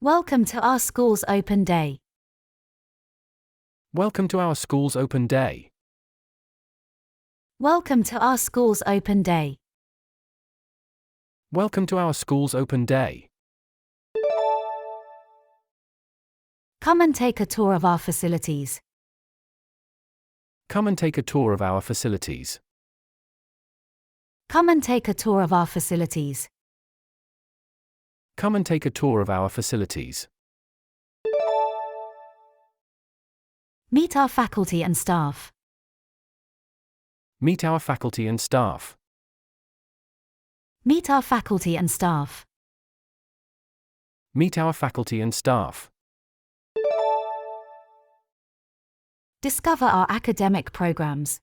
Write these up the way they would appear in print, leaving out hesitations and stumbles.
Welcome to our school's open day. Welcome to our school's open day. Welcome to our school's open day. Welcome to our school's open day. Come and take a tour of our facilities. Come and take a tour of our facilities. Come and take a tour of our facilities. Come and take a tour of our facilities. Meet our faculty and staff. Meet our faculty and staff. Meet our faculty and staff. Meet our faculty and staff. Discover our academic programs.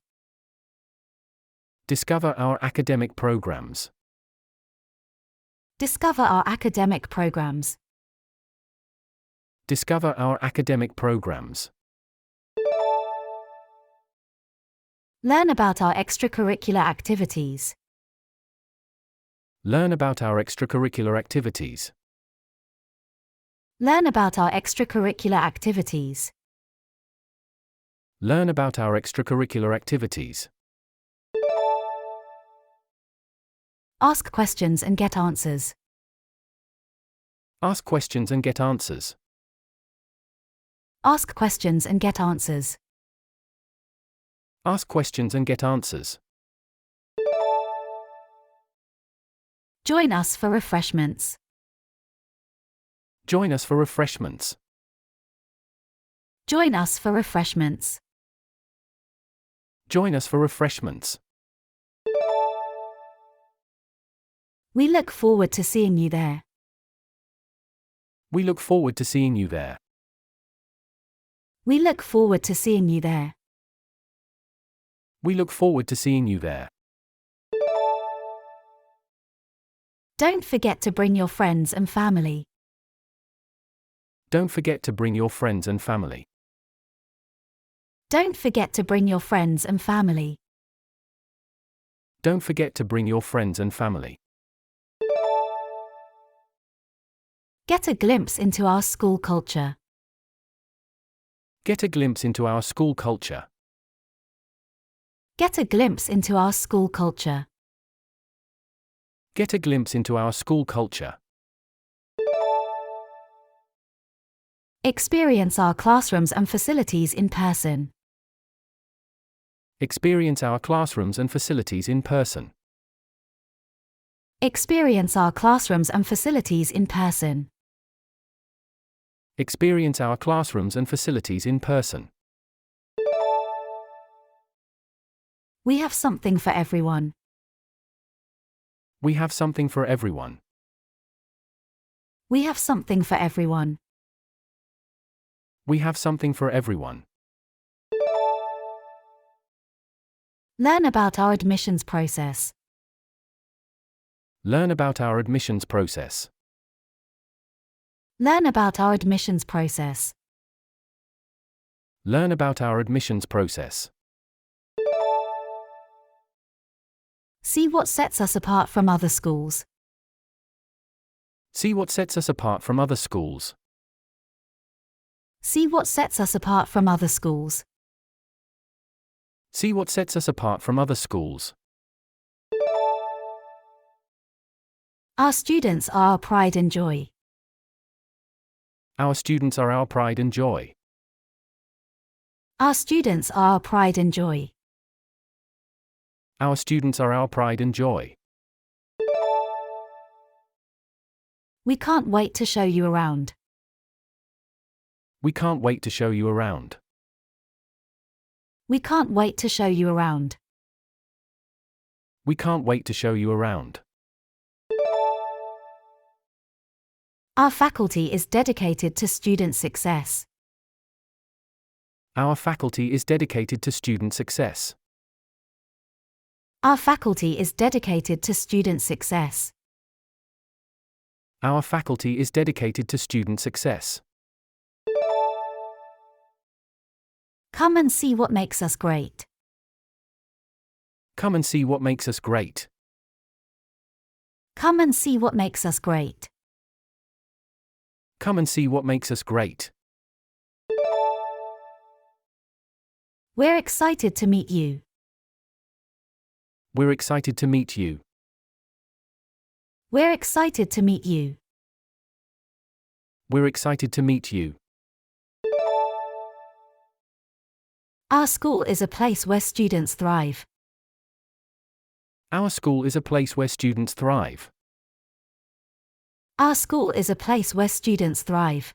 Discover our academic programs. Discover our academic programs. Discover our academic programs. Learn about our extracurricular activities. Learn about our extracurricular activities. Learn about our extracurricular activities. Learn about our extracurricular activities. Ask questions and get answers. Ask questions and get answers. Ask questions and get answers. Ask questions and get answers. Join us for refreshments. Join us for refreshments. Join us for refreshments. Join us for refreshments. We look forward to seeing you there. We look forward to seeing you there. We look forward to seeing you there. We look forward to seeing you there. Don't forget to bring your friends and family. Don't forget to bring your friends and family. Don't forget to bring your friends and family. Don't forget to bring your friends and family. Get a glimpse into our school culture. Get a glimpse into our school culture. Get a glimpse into our school culture. Get a glimpse into our school culture. Experience our classrooms and facilities in person. Experience our classrooms and facilities in person. Experience our classrooms and facilities in person. Experience our classrooms and facilities in person. We have something for everyone. We have something for everyone. We have something for everyone. We have something for everyone. Learn about our admissions process. Learn about our admissions process. Learn about our admissions process. Learn about our admissions process. See what sets us apart from other schools. See what sets us apart from other schools. See what sets us apart from other schools. See what sets us apart from other schools. Our students are our pride and joy. Our students are our pride and joy. Our students are our pride and joy. Our students are our pride and joy. We can't wait to show you around. We can't wait to show you around. We can't wait to show you around. We can't wait to show you around. Our faculty is dedicated to student success. Our faculty is dedicated to student success. Our faculty is dedicated to student success. Our faculty is dedicated to student success. Come and see what makes us great. Come and see what makes us great. Come and see what makes us great. Come and see what makes us great. We're excited to meet you. We're excited to meet you. We're excited to meet you. We're excited to meet you. Our school is a place where students thrive. Our school is a place where students thrive. Our school is a place where students thrive.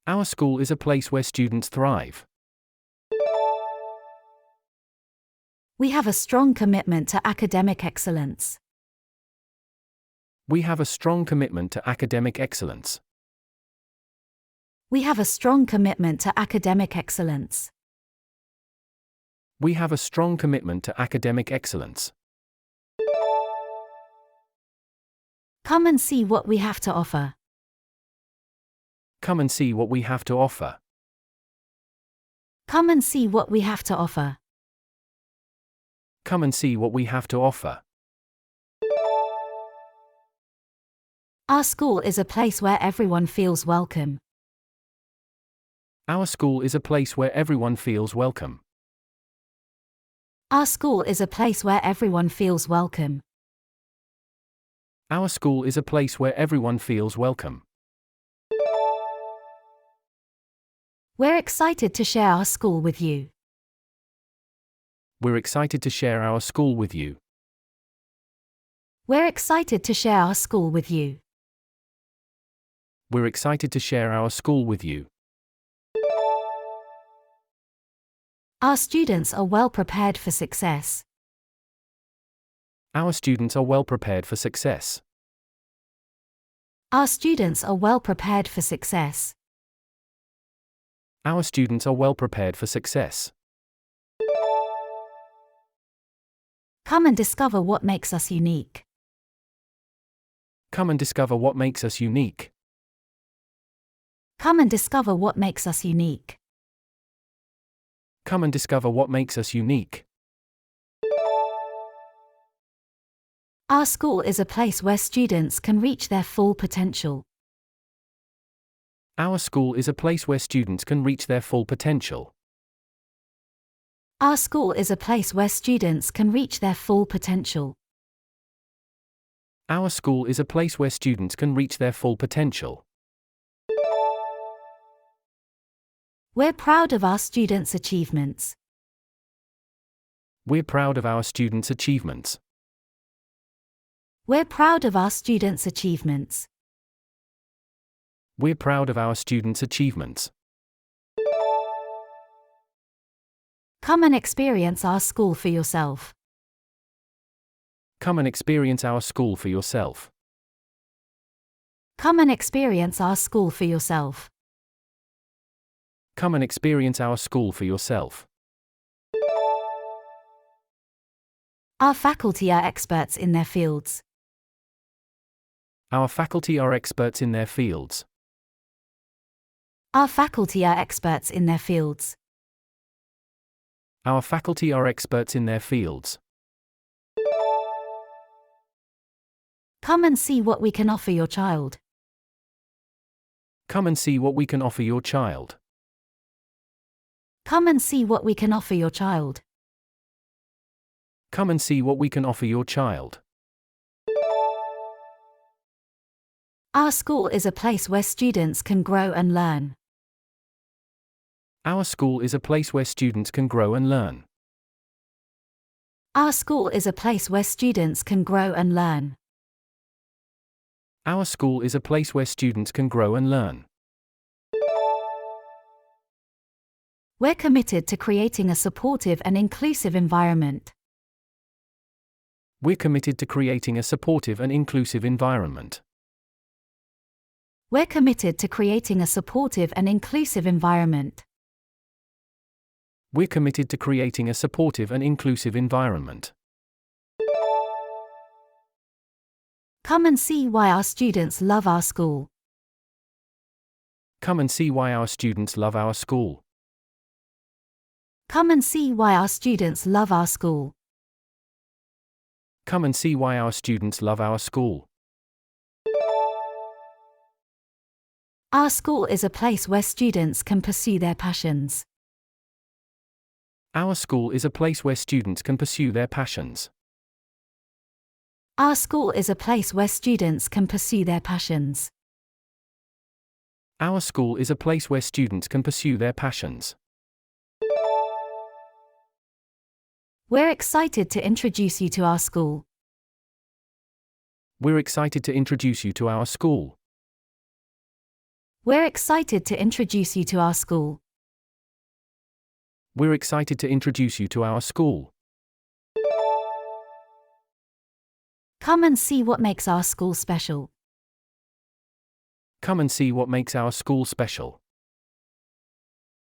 Our school is a place where students thrive. We have a strong commitment to academic excellence. We have a strong commitment to academic excellence. We have a strong commitment to academic excellence. We have a strong commitment to academic excellence. Come and see what we have to offer. Come and see what we have to offer. Come and see what we have to offer. Come and see what we have to offer. Our school is a place where everyone feels welcome. Our school is a place where everyone feels welcome. Our school is a place where everyone feels welcome. Our school is a place where everyone feels welcome. We're excited to share our school with you. We're excited to share our school with you. We're excited to share our school with you. We're excited to share our school with you. Our students are well prepared for success. Our students are well prepared for success. Our students are well prepared for success. Our students are well prepared for success. Come and discover what makes us unique. Come and discover what makes us unique. Come and discover what makes us unique. Come and discover what makes us unique. Our school is a place where students can reach their full potential. Our school is a place where students can reach their full potential. Our school is a place where students can reach their full potential. Our school is a place where students can reach their full potential. We're proud of our students' achievements. We're proud of our students' achievements. We're proud of our students' achievements. We're proud of our students' achievements. Come and experience our school for yourself. Come and experience our school for yourself. Come and experience our school for yourself. Come and experience our school for yourself. Our faculty are experts in their fields. Our faculty are experts in their fields. Our faculty are experts in their fields. Our faculty are experts in their fields. Come and see what we can offer your child. Come and see what we can offer your child. Come and see what we can offer your child. Come and see what we can offer your child. Our school is a place where students can grow and learn. Our school is a place where students can grow and learn. Our school is a place where students can grow and learn. Our school is a place where students can grow and learn. We're committed to creating a supportive and inclusive environment. We're committed to creating a supportive and inclusive environment. We're committed to creating a supportive and inclusive environment. We're committed to creating a supportive and inclusive environment. Come and see why our students love our school. Come and see why our students love our school. Come and see why our students love our school. Come and see why our students love our school. Our school is a place where students can pursue their passions. Our school is a place where students can pursue their passions. Our school is a place where students can pursue their passions. Our school is a place where students can pursue their passions. We're excited to introduce you to our school. We're excited to introduce you to our school. We're excited to introduce you to our school. We're excited to introduce you to our school. Come and see what makes our school special. Come and see what makes our school special.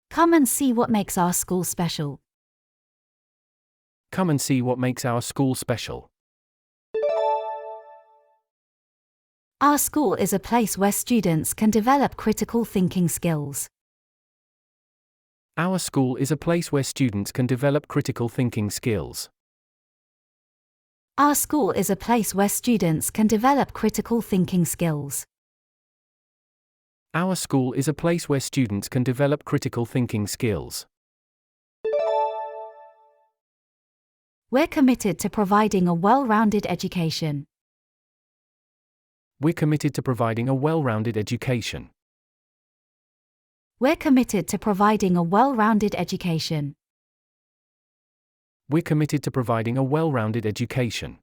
Come and see what makes our school special. Come and see what makes our school special. Our school is a place where students can develop critical thinking skills. Our school is a place where students can develop critical thinking skills. Our school is a place where students can develop critical thinking skills. Our school is a place where students can develop critical thinking skills. We're committed to providing a well-rounded education. We're committed to providing a well-rounded education. We're committed to providing a well-rounded education. We're committed to providing a well-rounded education.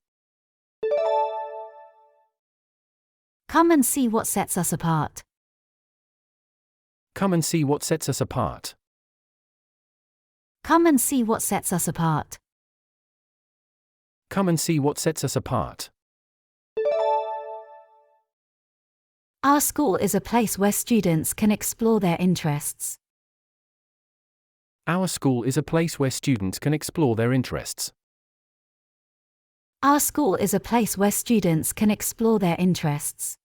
Come and see what sets us apart. Come and see what sets us apart. Come and see what sets us apart. Come and see what sets us apart. Our school is a place where students can explore their interests. Our school is a place where students can explore their interests. Our school is a place where students can explore their interests.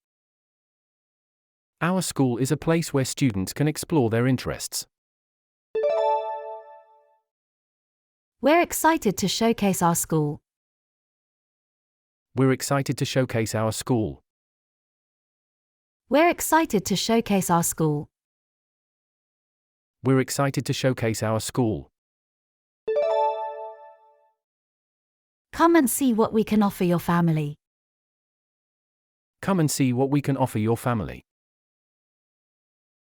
Our school is a place where students can explore their interests. We're excited to showcase our school. We're excited to showcase our school. We're excited to showcase our school. We're excited to showcase our school. Come and see what we can offer your family. Come and see what we can offer your family.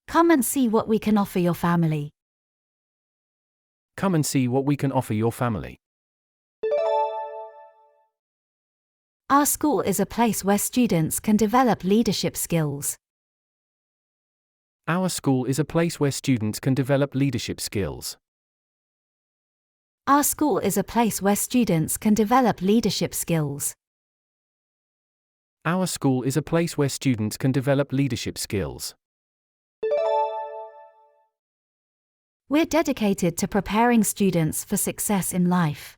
Come and see what we can offer your family. Come and see what we can offer your family. Our school is a place where students can develop leadership skills. Our school is a place where students can develop leadership skills. Our school is a place where students can develop leadership skills. Our school is a place where students can develop leadership skills. We're dedicated to preparing students for success in life.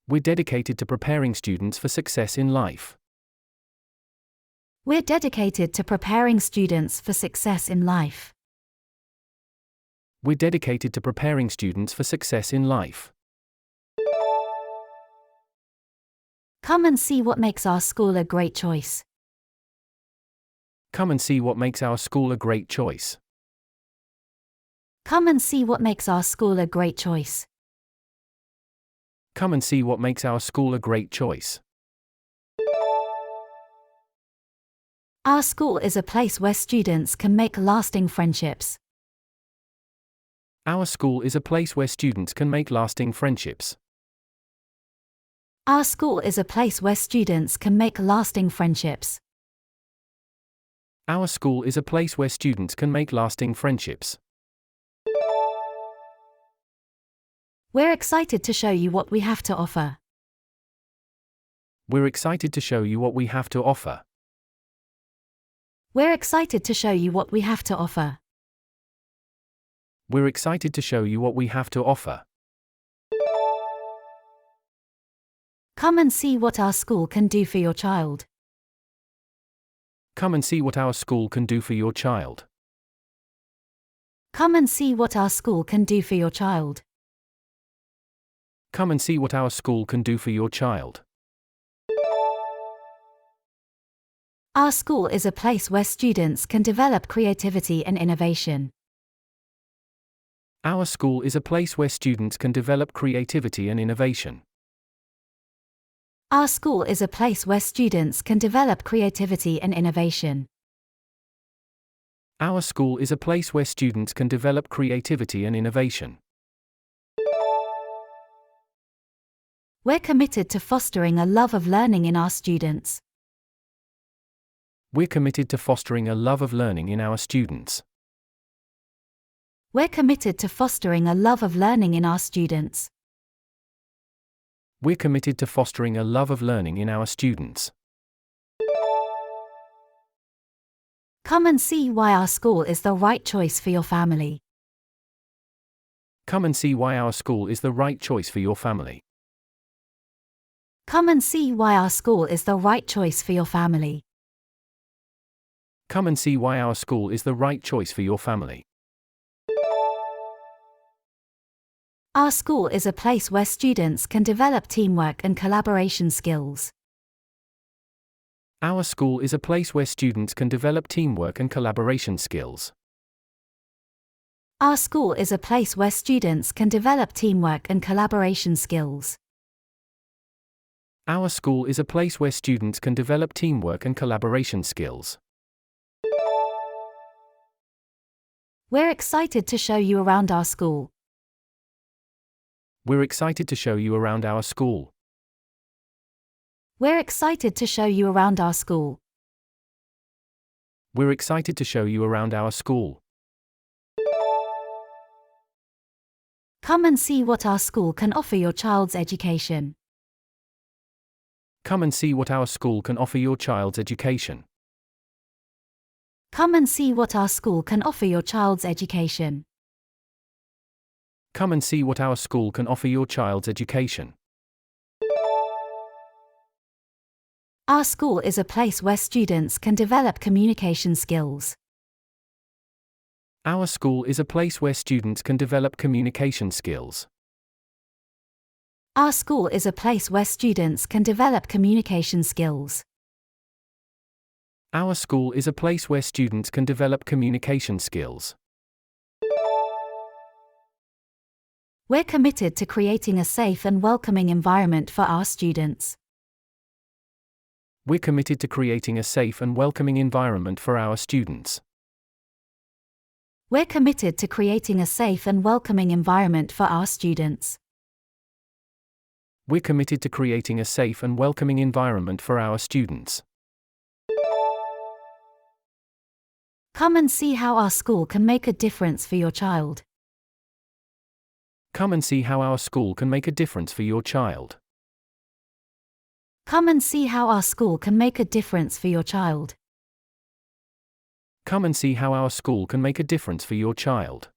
We're dedicated to preparing students for success in life. We're dedicated to preparing students for success in life. We're dedicated to preparing students for success in life. Come and see what makes our school a great choice. Come and see what makes our school a great choice. Come and see what makes our school a great choice. Come and see what makes our school a great choice. Our school is a place where students can make lasting friendships. Our school is a place where students can make lasting friendships. Our school is a place where students can make lasting friendships. Our school is a place where students can make lasting friendships. We're excited to show you what we have to offer. We're excited to show you what we have to offer. We're excited to show you what we have to offer. We're excited to show you what we have to offer. Come and see what our school can do for your child. Come and see what our school can do for your child. Come and see what our school can do for your child. Come and see what our school can do for your child. Our school is a place where students can develop creativity and innovation. Our school is a place where students can develop creativity and innovation. Our school is a place where students can develop creativity and innovation. Our school is a place where students can develop creativity and innovation. We're committed to fostering a love of learning in our students. We're committed to fostering a love of learning in our students. We're committed to fostering a love of learning in our students. We're committed to fostering a love of learning in our students. Come and see why our school is the right choice for your family. Come and see why our school is the right choice for your family. Come and see why our school is the right choice for your family. Come and see why our school is the right choice for your family. Our school is a place where students can develop teamwork and collaboration skills. Our school is a place where students can develop teamwork and collaboration skills. Our school is a place where students can develop teamwork and collaboration skills. Our school is a place where students can develop teamwork and collaboration skills. We're excited to show you around our school. We're excited to show you around our school. We're excited to show you around our school. We're excited to show you around our school. Come and see what our school can offer your child's education. Come and see what our school can offer your child's education. Come and see what our school can offer your child's education. Come and see what our school can offer your child's education. Our school is a place where students can develop communication skills. Our school is a place where students can develop communication skills. Our school is a place where students can develop communication skills. Our school is a place where students can develop communication skills. We're committed to creating a safe and welcoming environment for our students. We're committed to creating a safe and welcoming environment for our students. We're committed to creating a safe and welcoming environment for our students. We're committed to creating a safe and welcoming environment for our students. Come and see how our school can make a difference for your child. Come and see how our school can make a difference for your child. Come and see how our school can make a difference for your child. Come and see how our school can make a difference for your child.